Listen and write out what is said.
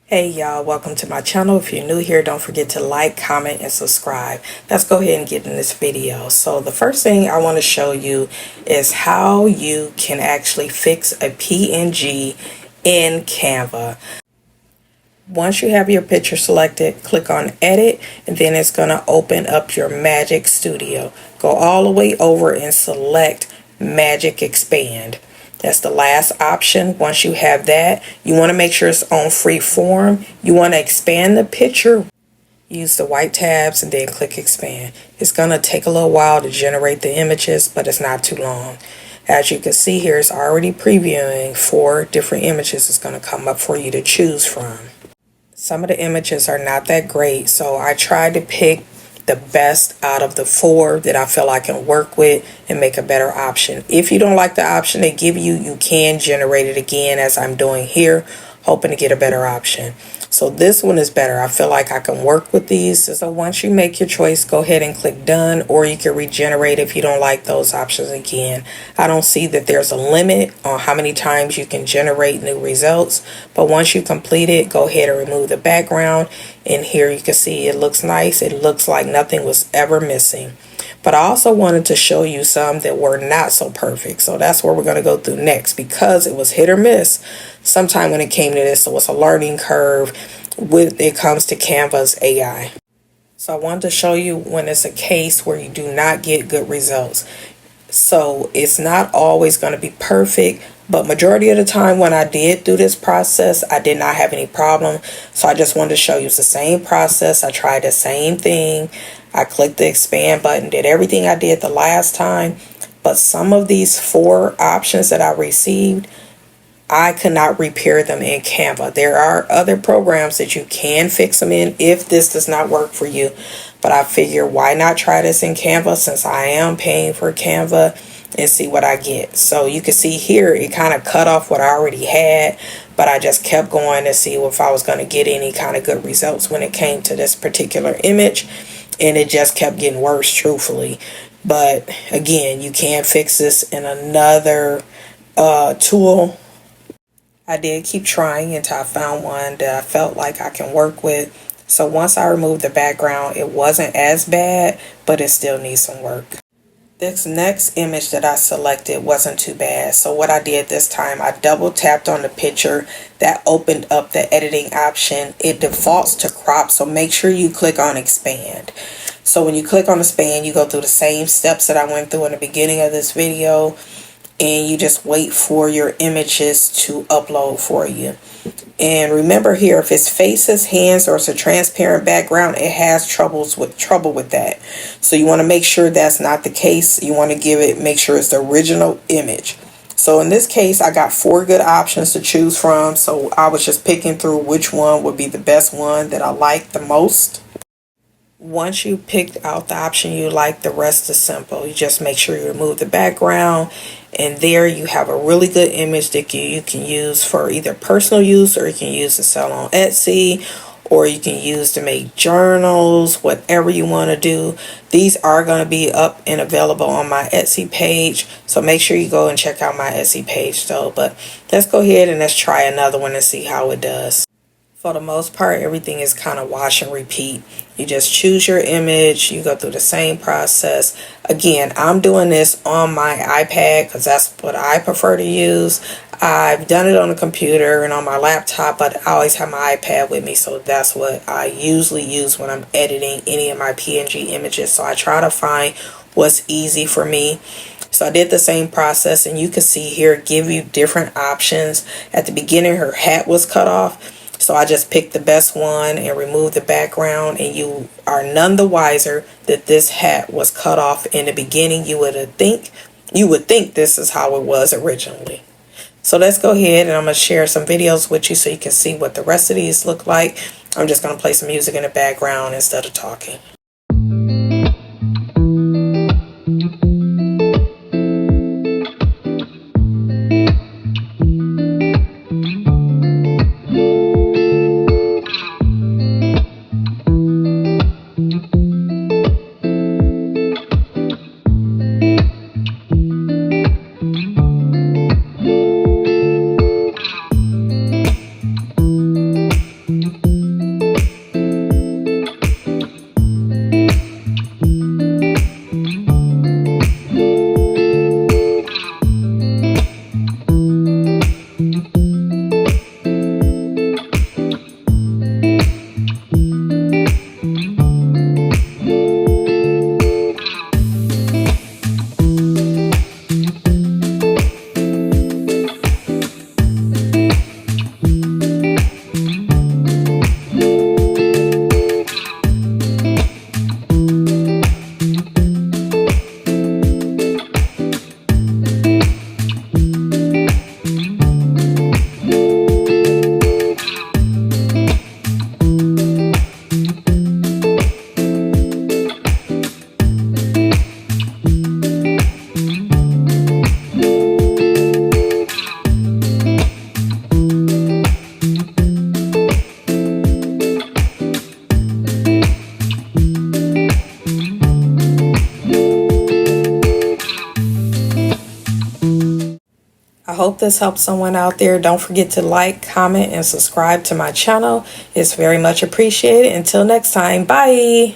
Hey y'all, welcome to my channel. If you're new here, don't forget to like, comment, and subscribe. Let's go ahead and get in this video. So the first thing I want to show you is how you can actually fix a PNG in Canva. Once you have your picture selected, click on edit, and then it's going to open up your Magic Studio. Go all the way over and select Magic Expand. That's the last option. Once you have that, you want to make sure it's on free form. You want to expand the picture. Use the white tabs and then click expand. It's going to take a little while to generate the images, but it's not too long. As you can see here, it's already previewing 4 different images. It's going to come up for you to choose from. Some of the images are not that great, so I tried to pick the best out of the 4 that I feel I can work with and make a better option. If you don't like the option they give you, you can generate it again as I'm doing here, hoping to get a better option. So this one is better. I feel like I can work with these. So once you make your choice, go ahead and click done, or you can regenerate if you don't like those options again. I don't see that there's a limit on how many times you can generate new results, but once you complete it, go ahead and remove the background. And here you can see it looks nice. It looks like nothing was ever missing. But I also wanted to show you some that were not so perfect. So that's where we're going to go through next, because it was hit or miss sometime when it came to this. So it's a learning curve when it comes to Canva's AI. So I wanted to show you when it's a case where you do not get good results. So it's not always going to be perfect, but majority of the time when I did do this process, I did not have any problem. So I just wanted to show you it's the same process. I tried the same thing. I clicked the expand button, did everything I did the last time, but some of these 4 options that I received, I could not repair them in Canva. There are other programs that you can fix them in if this does not work for you. But I figure, why not try this in Canva, since I am paying for Canva, and see what I get. So you can see here, it kind of cut off what I already had, but I just kept going to see if I was going to get any kind of good results when it came to this particular image. And it just kept getting worse, truthfully. But again, you can fix this in another tool. I did keep trying until I found one that I felt like I can work with. So once I removed the background, it wasn't as bad, but it still needs some work. This next image that I selected wasn't too bad. So what I did this time, I double tapped on the picture. That opened up the editing option. It defaults to crop, so make sure you click on expand. So when you click on expand, you go through the same steps that I went through in the beginning of this video, and you just wait for your images to upload for you. And remember here, if it's faces, hands, or it's a transparent background, it has trouble with that. So you want to make sure that's not the case. You want to make sure it's the original image. So in this case, I got 4 good options to choose from. So I was just picking through which one would be the best one that I like the most. Once you picked out the option you like, the rest is simple. You just make sure you remove the background, and there you have a really good image that you can use for either personal use, or you can use to sell on Etsy, or you can use to make journals, whatever you want to do. These are going to be up and available on my Etsy page, so make sure you go and check out my Etsy page though. But let's go ahead and let's try another one and see how it does. For the most part, everything is kind of wash and repeat. You just choose your image, you go through the same process. Again, I'm doing this on my iPad because that's what I prefer to use. I've done it on a computer and on my laptop, but I always have my iPad with me, so that's what I usually use when I'm editing any of my PNG images. So I try to find what's easy for me. So I did the same process, and you can see here, give you different options. At the beginning, her hat was cut off. So I just picked the best one and removed the background, and you are none the wiser that this hat was cut off in the beginning. You would think this is how it was originally. So let's go ahead, and I'm going to share some videos with you so you can see what the rest of these look like. I'm just going to play some music in the background instead of talking. I hope this helps someone out there. Don't forget to like, comment, and subscribe to my channel. It's very much appreciated. Until next time, bye.